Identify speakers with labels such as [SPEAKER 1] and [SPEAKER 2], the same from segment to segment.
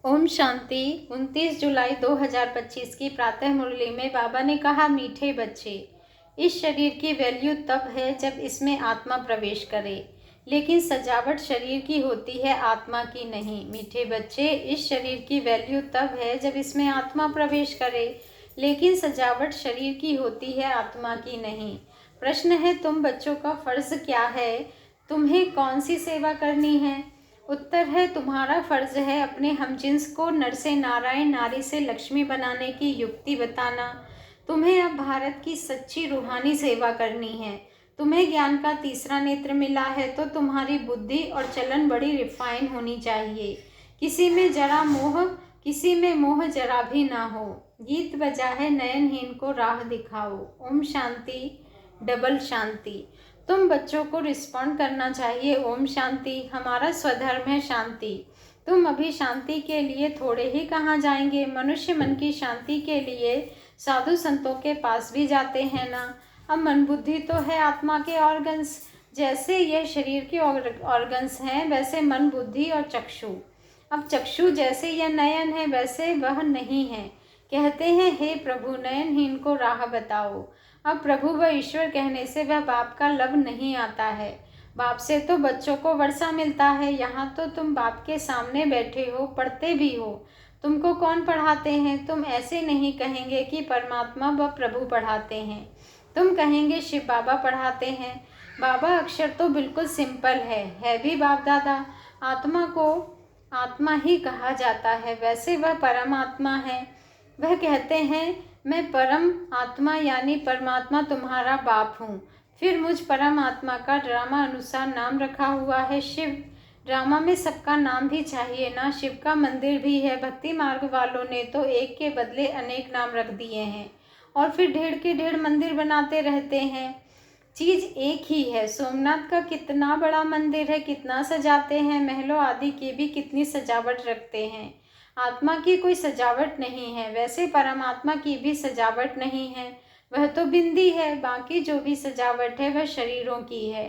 [SPEAKER 1] ओम शांति। 29 जुलाई 2025 की प्रातः मुरली में बाबा ने कहा, मीठे बच्चे, इस शरीर की वैल्यू तब है जब इसमें आत्मा प्रवेश करे, लेकिन सजावट शरीर की होती है, आत्मा की नहीं। मीठे बच्चे, इस शरीर की वैल्यू तब है जब इसमें आत्मा प्रवेश करे, लेकिन सजावट शरीर की होती है, आत्मा की नहीं। प्रश्न है, तुम बच्चों का फर्ज क्या है? तुम्हें कौन सी सेवा करनी है? उत्तर है, तुम्हारा फर्ज है अपने हमजिन्स को नर से नारायण, नारी से लक्ष्मी बनाने की युक्ति बताना। तुम्हें अब भारत की सच्ची रूहानी सेवा करनी है। तुम्हें ज्ञान का तीसरा नेत्र मिला है तो तुम्हारी बुद्धि और चलन बड़ी रिफाइन होनी चाहिए। किसी में मोह जरा भी ना हो। गीत बजा है, नयनहीन को राह दिखाओ। ओम शांति, डबल शांति। तुम बच्चों को रिस्पॉन्ड करना चाहिए, ओम शांति। हमारा स्वधर्म है शांति। तुम अभी शांति के लिए थोड़े ही कहाँ जाएंगे? मनुष्य मन की शांति के लिए साधु संतों के पास भी जाते हैं ना। अब मन बुद्धि तो है आत्मा के ऑर्गन्स। जैसे यह शरीर के ऑर्गन्स हैं, वैसे मन बुद्धि और चक्षु। अब चक्षु जैसे यह नयन है, वैसे वह नहीं है। कहते हैं, हे प्रभु, नयनहीन को राह बताओ। अब प्रभु व ईश्वर कहने से वह बाप का लब नहीं आता है। बाप से तो बच्चों को वर्षा मिलता है, यहाँ तो तुम बाप के सामने बैठे हो, पढ़ते भी हो। तुमको कौन पढ़ाते हैं? तुम ऐसे नहीं कहेंगे कि परमात्मा व प्रभु पढ़ाते हैं, तुम कहेंगे शिव बाबा पढ़ाते हैं। बाबा अक्षर तो बिल्कुल सिंपल है भी बाप दादा। आत्मा को आत्मा ही कहा जाता है, वैसे वह परमात्मा है। वह कहते हैं, मैं परम आत्मा यानी परमात्मा तुम्हारा बाप हूँ। फिर मुझ परम आत्मा का ड्रामा अनुसार नाम रखा हुआ है शिव। ड्रामा में सबका नाम भी चाहिए ना। शिव का मंदिर भी है। भक्ति मार्ग वालों ने तो एक के बदले अनेक नाम रख दिए हैं और फिर ढेर के ढेर मंदिर बनाते रहते हैं। चीज एक ही है। सोमनाथ का कितना बड़ा मंदिर है, कितना सजाते हैं। महलों आदि की भी कितनी सजावट रखते हैं। आत्मा की कोई सजावट नहीं है, वैसे परमात्मा की भी सजावट नहीं है। वह तो बिंदी है। बाकी जो भी सजावट है वह शरीरों की है।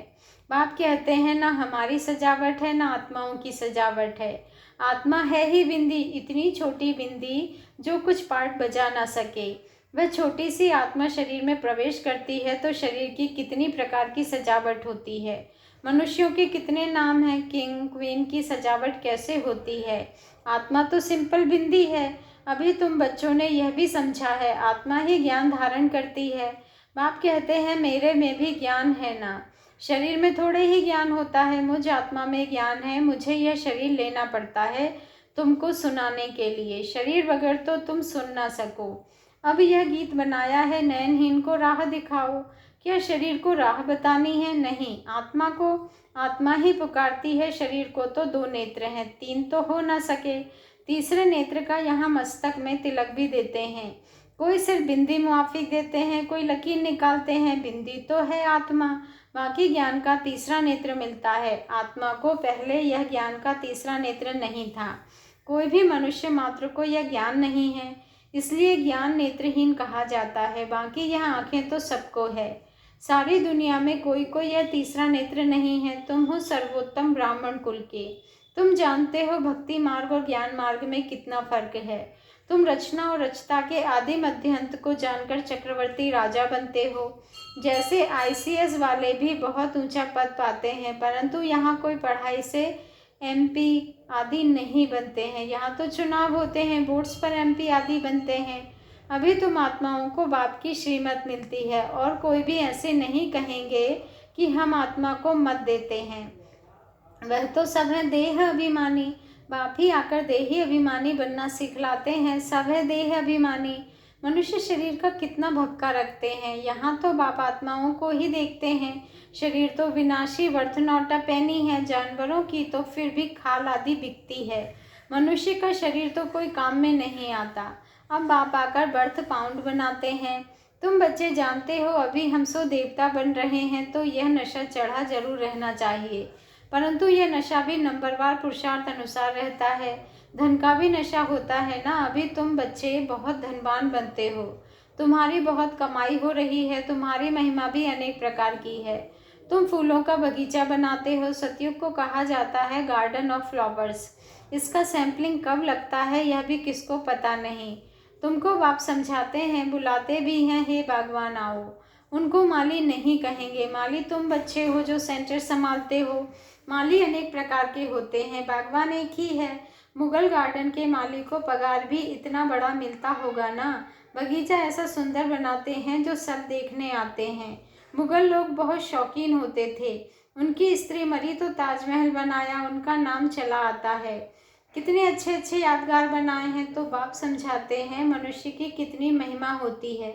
[SPEAKER 1] बाप कहते हैं, ना हमारी सजावट है, ना आत्माओं की सजावट है। आत्मा है ही बिंदी, इतनी छोटी बिंदी जो कुछ पार्ट बजा ना सके। वह छोटी सी आत्मा शरीर में प्रवेश करती है तो शरीर की कितनी प्रकार की सजावट होती है। मनुष्यों के कितने नाम हैं। किंग क्वीन की सजावट कैसे होती है। आत्मा तो सिंपल बिंदी है। अभी तुम बच्चों ने यह भी समझा है, आत्मा ही ज्ञान धारण करती है। बाप कहते हैं, मेरे में भी ज्ञान है ना। शरीर में थोड़े ही ज्ञान होता है, मुझ आत्मा में ज्ञान है। मुझे यह शरीर लेना पड़ता है तुमको सुनाने के लिए। शरीर बगैर तो तुम सुन ना सको। अब यह गीत बनाया है, नयनहीन को राह दिखाओ। क्या शरीर को राह बतानी है? नहीं, आत्मा को। आत्मा ही पुकारती है। शरीर को तो 2 नेत्र हैं, 3 तो हो ना सके। तीसरे नेत्र का यहाँ मस्तक में तिलक भी देते हैं। कोई सिर्फ बिंदी मुआफिक देते हैं, कोई लकीर निकालते हैं। बिंदी तो है आत्मा। बाकी ज्ञान का तीसरा नेत्र मिलता है। आत्मा को पहले यह ज्ञान का तीसरा नेत्र नहीं था। कोई भी मनुष्य मात्र को यह ज्ञान नहीं है, इसलिए ज्ञान नेत्रहीन कहा जाता है। बाकी यह आंखें तो सबको है। सारी दुनिया में कोई को यह तीसरा नेत्र नहीं है। तुम हो सर्वोत्तम ब्राह्मण कुल के। तुम जानते हो भक्ति मार्ग और ज्ञान मार्ग में कितना फर्क है। तुम रचना और रचता के आदि मध्य अंत को जानकर चक्रवर्ती राजा बनते हो। जैसे ICS वाले भी बहुत ऊंचा पद पाते हैं, परंतु यहाँ कोई पढ़ाई से MP आदि नहीं बनते हैं। यहाँ तो चुनाव होते हैं, वोट्स पर MP आदि बनते हैं। अभी तुम आत्माओं को बाप की श्रीमत मिलती है और कोई भी ऐसे नहीं कहेंगे कि हम आत्मा को मत देते हैं। वह तो सब है देह अभिमानी। बाप ही आकर देही अभिमानी बनना सिखलाते हैं। सब है देह अभिमानी। मनुष्य शरीर का कितना भक्का रखते हैं। यहाँ तो बाप आत्माओं को ही देखते हैं। शरीर तो विनाशी, वर्थ नॉट अ पेनी है। जानवरों की तो फिर भी खाल आदि बिकती है। मनुष्य का शरीर तो कोई काम में नहीं आता। अब बाप आकर बर्थ पाउंड बनाते हैं। तुम बच्चे जानते हो, अभी हम सो देवता बन रहे हैं तो यह नशा चढ़ा जरूर रहना चाहिए, परंतु यह नशा भी नंबरवार पुरुषार्थ अनुसार रहता है। धन का भी नशा होता है ना। अभी तुम बच्चे बहुत धनवान बनते हो, तुम्हारी बहुत कमाई हो रही है। तुम्हारी महिमा भी अनेक प्रकार की है। तुम फूलों का बगीचा बनाते हो। सतयुग को कहा जाता है गार्डन ऑफ फ्लावर्स। इसका सैम्पलिंग कब लगता है यह भी किसको पता नहीं। तुमको बाप समझाते हैं, बुलाते भी हैं, हे भगवान आओ। उनको माली नहीं कहेंगे। माली तुम बच्चे हो जो सेंटर संभालते हो। माली अनेक प्रकार के होते हैं, भगवान एक ही है। मुगल गार्डन के माली को पगार भी इतना बड़ा मिलता होगा ना। बगीचा ऐसा सुंदर बनाते हैं जो सब देखने आते हैं। मुगल लोग बहुत शौकीन होते थे। उनकी स्त्री मरी तो ताजमहल बनाया, उनका नाम चला आता है। कितने अच्छे अच्छे यादगार बनाए हैं। तो बाप समझाते हैं मनुष्य की कितनी महिमा होती है।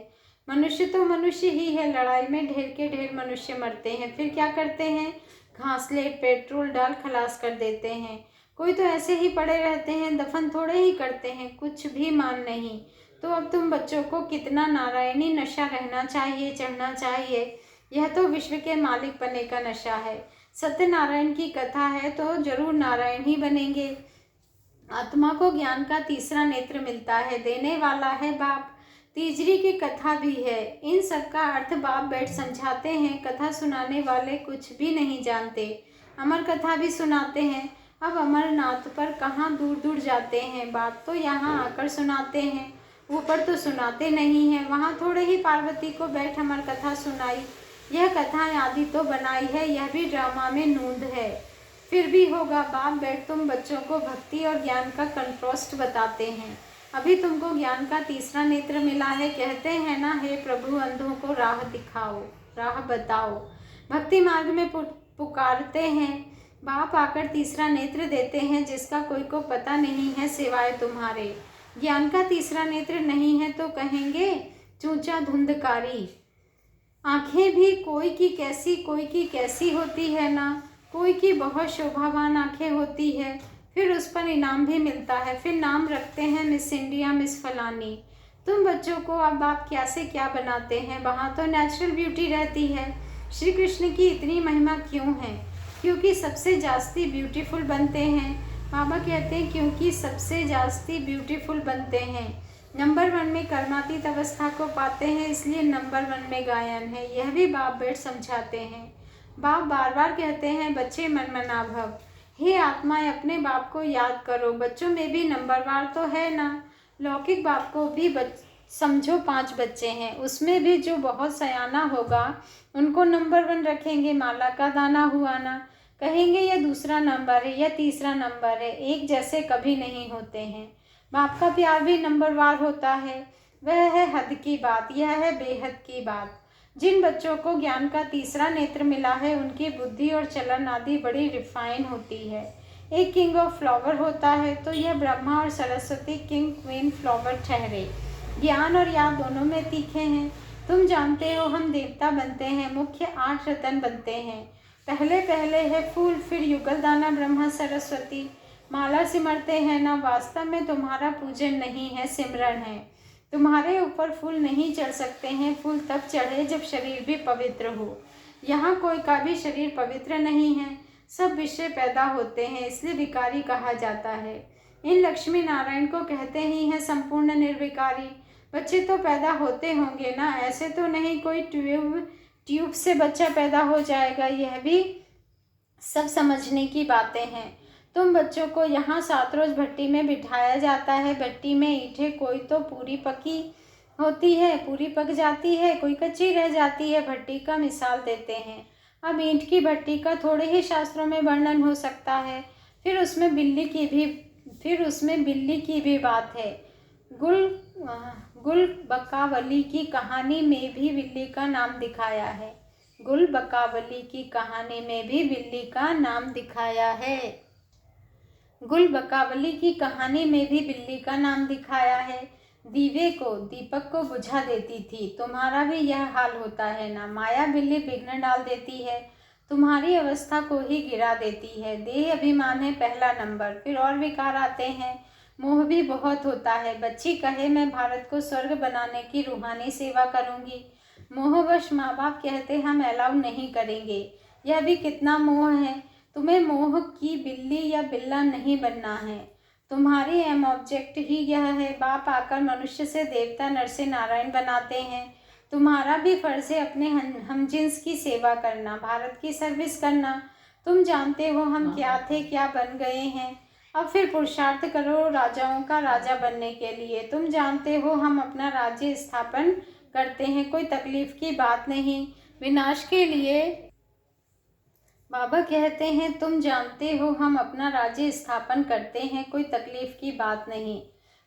[SPEAKER 1] मनुष्य तो मनुष्य ही है। लड़ाई में ढेर के ढेर मनुष्य मरते हैं, फिर क्या करते हैं? घासलेट पेट्रोल डाल खलास कर देते हैं। कोई तो ऐसे ही पड़े रहते हैं, दफन थोड़े ही करते हैं, कुछ भी मान नहीं। तो अब तुम बच्चों को कितना नारायणी नशा रहना चाहिए, चढ़ना चाहिए। यह तो विश्व के मालिक बनने का नशा है। सत्यनारायण की कथा है तो जरूर नारायण ही बनेंगे। आत्मा को ज्ञान का तीसरा नेत्र मिलता है, देने वाला है बाप। तीजरी की कथा भी है। इन सब का अर्थ बाप बैठ समझाते हैं। कथा सुनाने वाले कुछ भी नहीं जानते। अमर कथा भी सुनाते हैं। अब अमरनाथ पर कहाँ दूर दूर जाते हैं, बात तो यहाँ आकर सुनाते हैं। ऊपर तो सुनाते नहीं हैं। वहाँ थोड़े ही पार्वती को बैठ अमर कथा सुनाई। यह कथा आदि तो बनाई है, यह भी ड्रामा में नूंद है। फिर भी होगा बाप बैठ तुम बच्चों को भक्ति और ज्ञान का कंट्रास्ट बताते हैं। अभी तुमको ज्ञान का तीसरा नेत्र मिला है, कहते हैं ना, हे प्रभु अंधों को राह दिखाओ, राह बताओ। भक्ति मार्ग में पुकारते हैं। बाप आकर तीसरा नेत्र देते हैं जिसका कोई को पता नहीं है सिवाय तुम्हारे। ज्ञान का तीसरा नेत्र नहीं है तो कहेंगे चूचा धुंधकारी। आंखें भी कोई की कैसी होती है ना। कोई की बहुत शोभावान आंखें होती है, फिर उस पर इनाम भी मिलता है। फिर नाम रखते हैं मिस इंडिया, मिस फलानी। तुम बच्चों को अब आप क्या से क्या बनाते हैं। वहाँ तो नेचुरल ब्यूटी रहती है। श्री कृष्ण की इतनी महिमा क्यों है? क्योंकि सबसे जास्ती ब्यूटीफुल बनते हैं। बाबा कहते हैं क्योंकि सबसे जास्ती ब्यूटीफुल बनते हैं। नंबर 1 में कर्मातीत अवस्था को पाते हैं, इसलिए नंबर 1 में गायन है। यह भी बाप बैठ समझाते हैं। बाप बार बार कहते हैं बच्चे मन मना भव। हे आत्माएं अपने बाप को याद करो। बच्चों में भी नंबरवार तो है ना। लौकिक बाप को भी समझो 5 बच्चे हैं, उसमें भी जो बहुत सयाना होगा उनको नंबर 1 रखेंगे। माला का दाना हुआ ना, कहेंगे यह दूसरा नंबर है, यह तीसरा नंबर है। एक जैसे कभी नहीं होते हैं। बाप का प्यार भी नंबरवार होता है। वह है हद की बात, यह है बेहद की बात। जिन बच्चों को ज्ञान का तीसरा नेत्र मिला है उनकी बुद्धि और चलन आदि बड़ी रिफाइन होती है। एक किंग ऑफ फ्लावर होता है तो यह ब्रह्मा और सरस्वती किंग क्वीन फ्लावर ठहरे। ज्ञान और याद दोनों में तीखे हैं। तुम जानते हो हम देवता बनते हैं, मुख्य 8 रतन बनते हैं। पहले पहले है फूल, फिर युगल दाना ब्रह्मा सरस्वती। माला सिमरते हैं ना, वास्तव में तुम्हारा पूजन नहीं है, सिमरन है। तुम्हारे ऊपर फूल नहीं चढ़ सकते हैं। फूल तब चढ़े जब शरीर भी पवित्र हो। यहाँ कोई का भी शरीर पवित्र नहीं है। सब विषय पैदा होते हैं, इसलिए विकारी कहा जाता है। इन लक्ष्मी नारायण को कहते ही हैं संपूर्ण निर्विकारी। बच्चे तो पैदा होते होंगे ना, ऐसे तो नहीं कोई ट्यूब से बच्चा पैदा हो जाएगा। यह भी सब समझने की बातें हैं। तुम बच्चों को यहाँ 7 रोज भट्टी में बिठाया जाता है। भट्टी में ईंटें कोई तो पूरी पकी होती है, पूरी पक जाती है, कोई कच्ची रह जाती है। भट्टी का मिसाल देते हैं। अब ईंट की भट्टी का थोड़े ही शास्त्रों में वर्णन हो सकता है। फिर उसमें बिल्ली की भी बात है। गुल बकावली की कहानी में भी बिल्ली का नाम दिखाया है। गुल बकावली की कहानी में भी बिल्ली का नाम दिखाया है। गुल बकावली की कहानी में भी बिल्ली का नाम दिखाया है। दीपक को बुझा देती थी। तुम्हारा भी यह हाल होता है ना। माया बिल्ली विघ्न डाल देती है, तुम्हारी अवस्था को ही गिरा देती है। देह अभिमान है पहला नंबर, फिर और विकार आते हैं। मोह भी बहुत होता है। बच्ची कहे मैं भारत को स्वर्ग बनाने की रूहानी सेवा करूंगी। मोहवश माँ बाप कहते हम अलाउ नहीं करेंगे। यह भी कितना मोह है। तुम्हें मोह की बिल्ली या बिल्ला नहीं बनना है। तुम्हारी एम ऑब्जेक्ट ही यह है। बाप आकर मनुष्य से देवता, नर से नारायण बनाते हैं। तुम्हारा भी फर्ज है अपने हमजिन्स की सेवा करना, भारत की सर्विस करना। तुम जानते हो हम क्या थे, क्या बन गए हैं। अब फिर पुरुषार्थ करो राजाओं का राजा बनने के लिए। तुम जानते हो हम अपना राज्य स्थापन करते हैं, कोई तकलीफ की बात नहीं। विनाश के लिए बाबा कहते हैं तुम जानते हो हम अपना राज्य स्थापन करते हैं, कोई तकलीफ की बात नहीं।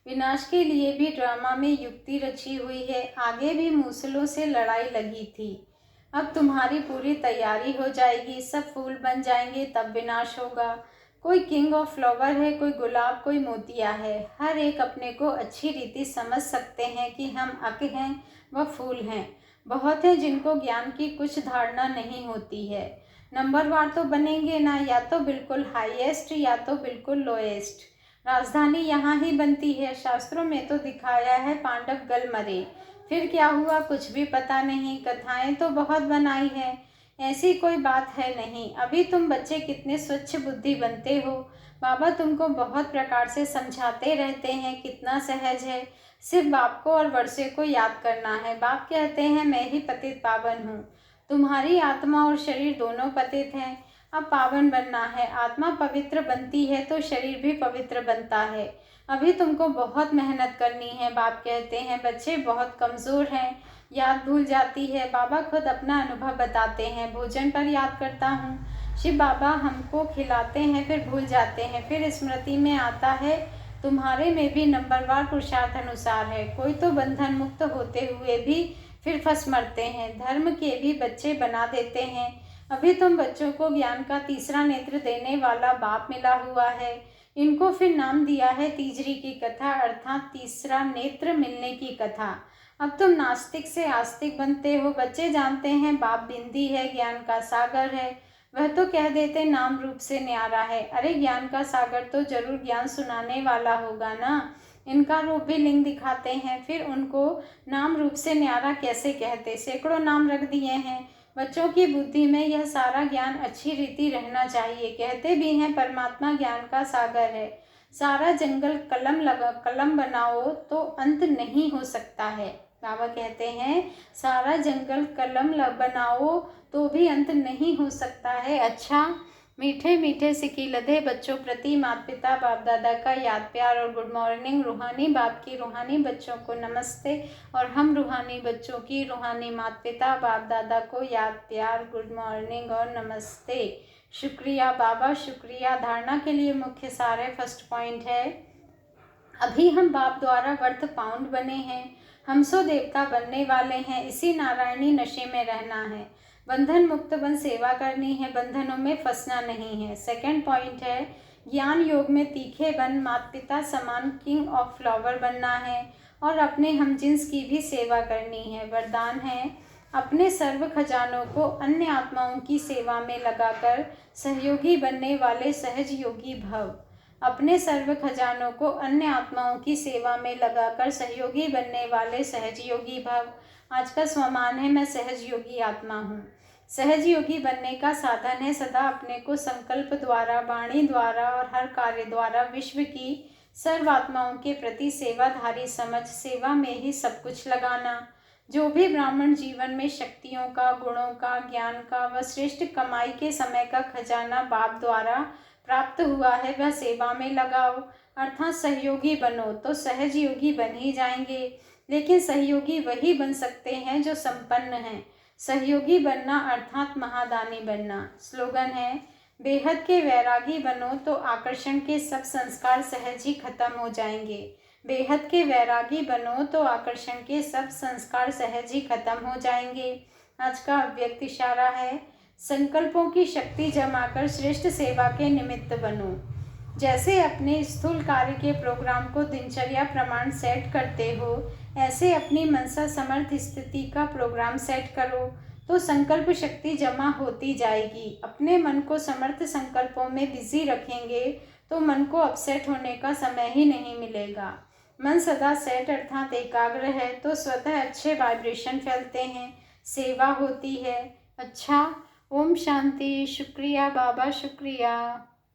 [SPEAKER 1] विनाश के लिए भी ड्रामा में युक्ति रची हुई है। आगे भी मूसलों से लड़ाई लगी थी, अब तुम्हारी पूरी तैयारी हो जाएगी, सब फूल बन जाएंगे, तब विनाश होगा। कोई किंग ऑफ फ्लावर है, कोई गुलाब, कोई मोतिया है। हर एक अपने को अच्छी रीति समझ सकते हैं कि हम अक हैं व फूल हैं। बहुत है जिनको ज्ञान की कुछ धारणा नहीं होती है। नंबरवार तो बनेंगे ना, या तो बिल्कुल हाईएस्ट या तो बिल्कुल लोएस्ट। राजधानी यहाँ ही बनती है। शास्त्रों में तो दिखाया है पांडव गल मरे, फिर क्या हुआ कुछ भी पता नहीं। कथाएं तो बहुत बनाई है, ऐसी कोई बात है नहीं। अभी तुम बच्चे कितने स्वच्छ बुद्धि बनते हो। बाबा तुमको बहुत प्रकार से समझाते रहते हैं, कितना सहज है। सिर्फ बाप को और वर्षे को याद करना है। बाप कहते हैं मैं ही पतित पावन हूँ। तुम्हारी आत्मा और शरीर दोनों पतित हैं, अब पावन बनना है। आत्मा पवित्र बनती है तो शरीर भी पवित्र बनता है। अभी तुमको बहुत मेहनत करनी है। बाप कहते हैं बच्चे बहुत कमज़ोर हैं, याद भूल जाती है। बाबा खुद अपना अनुभव बताते हैं, भोजन पर याद करता हूँ। शिव बाबा हमको खिलाते हैं फिर भूल जाते हैं, फिर स्मृति में आता है। तुम्हारे में भी नंबरवार पुरुषार्थ अनुसार है। कोई तो बंधन मुक्त होते हुए भी फिर फंस मरते हैं, धर्म के भी बच्चे बना देते हैं। अभी तुम बच्चों को ज्ञान का तीसरा नेत्र देने वाला बाप मिला हुआ है। इनको फिर नाम दिया है तीजरी की कथा, अर्थात तीसरा नेत्र मिलने की कथा। अब तुम नास्तिक से आस्तिक बनते हो। बच्चे जानते हैं बाप बिंदी है, ज्ञान का सागर है। वह तो कह देते नाम रूप से न्यारा है। अरे ज्ञान का सागर तो जरूर ज्ञान सुनाने वाला होगा ना। इनका रूप भी लिंग दिखाते हैं, फिर उनको नाम रूप से न्यारा कैसे कहते। सैकड़ों नाम रख दिए हैं। बच्चों की बुद्धि में यह सारा ज्ञान अच्छी रीति रहना चाहिए। कहते भी हैं परमात्मा ज्ञान का सागर है। सारा जंगल कलम बनाओ तो अंत नहीं हो सकता है। बाबा कहते हैं सारा जंगल कलम बनाओ तो भी अंत नहीं हो सकता है। अच्छा, मीठे मीठे सिकी लदे बच्चों प्रति माता पिता बाप दादा का याद प्यार और गुड मॉर्निंग। रूहानी बाप की रूहानी बच्चों को नमस्ते, और हम रूहानी बच्चों की रूहानी माता पिता बाप दादा को याद प्यार, गुड मॉर्निंग और नमस्ते। शुक्रिया बाबा, शुक्रिया। धारणा के लिए मुख्य सार है, फर्स्ट पॉइंट है अभी हम बाप द्वारा वर्थ पाउंड बने हैं, हम सो देवता बनने वाले हैं। इसी नारायणी नशे में रहना है, बंधन मुक्त बन सेवा करनी है, बंधनों में फंसना नहीं है। सेकंड पॉइंट है ज्ञान योग में तीखे बन माता पिता समान किंग ऑफ फ्लावर बनना है, और अपने हम जिन्स की भी सेवा करनी है। वरदान है अपने सर्व खजानों को अन्य आत्माओं की सेवा में लगाकर सहयोगी बनने वाले सहज योगी भव। अपने सर्व खजानों को अन्य आत्माओं की सेवा में लगाकर सहयोगी बनने वाले सहज योगी भव। आज का स्वमान है मैं सहज योगी आत्मा हूँ। सहज योगी बनने का साधन है सदा अपने को संकल्प द्वारा, वाणी द्वारा और हर कार्य द्वारा विश्व की सर्व आत्माओं के प्रति सेवाधारी समझ सेवा में ही सब कुछ लगाना। जो भी ब्राह्मण जीवन में शक्तियों का, गुणों का, ज्ञान का व श्रेष्ठ कमाई के समय का खजाना बाप द्वारा प्राप्त हुआ है वह सेवा में लगाओ, अर्थात सहयोगी बनो तो सहज योगी बन ही जाएंगे। लेकिन सहयोगी वही बन सकते हैं जो संपन्न हैं। सहयोगी बनना अर्थात महादानी बनना। स्लोगन है बेहद के वैरागी बनो तो आकर्षण के सब संस्कार सहज ही खत्म हो जाएंगे। बेहद के वैरागी बनो तो आकर्षण के सब संस्कार सहज ही खत्म हो जाएंगे। आज का अव्यक्त इशारा है संकल्पों की शक्ति जमाकर श्रेष्ठ सेवा के निमित्त बनो। जैसे अपने स्थूल कार्य के प्रोग्राम को दिनचर्या प्रमाण सेट करते हो, ऐसे अपनी मनसा समर्थ स्थिति का प्रोग्राम सेट करो तो संकल्प शक्ति जमा होती जाएगी। अपने मन को समर्थ संकल्पों में बिजी रखेंगे तो मन को अपसेट होने का समय ही नहीं मिलेगा। मन सदा सेट अर्थात एकाग्र है तो स्वतः अच्छे वाइब्रेशन फैलते हैं, सेवा होती है। अच्छा, ओम शांति। शुक्रिया बाबा, शुक्रिया।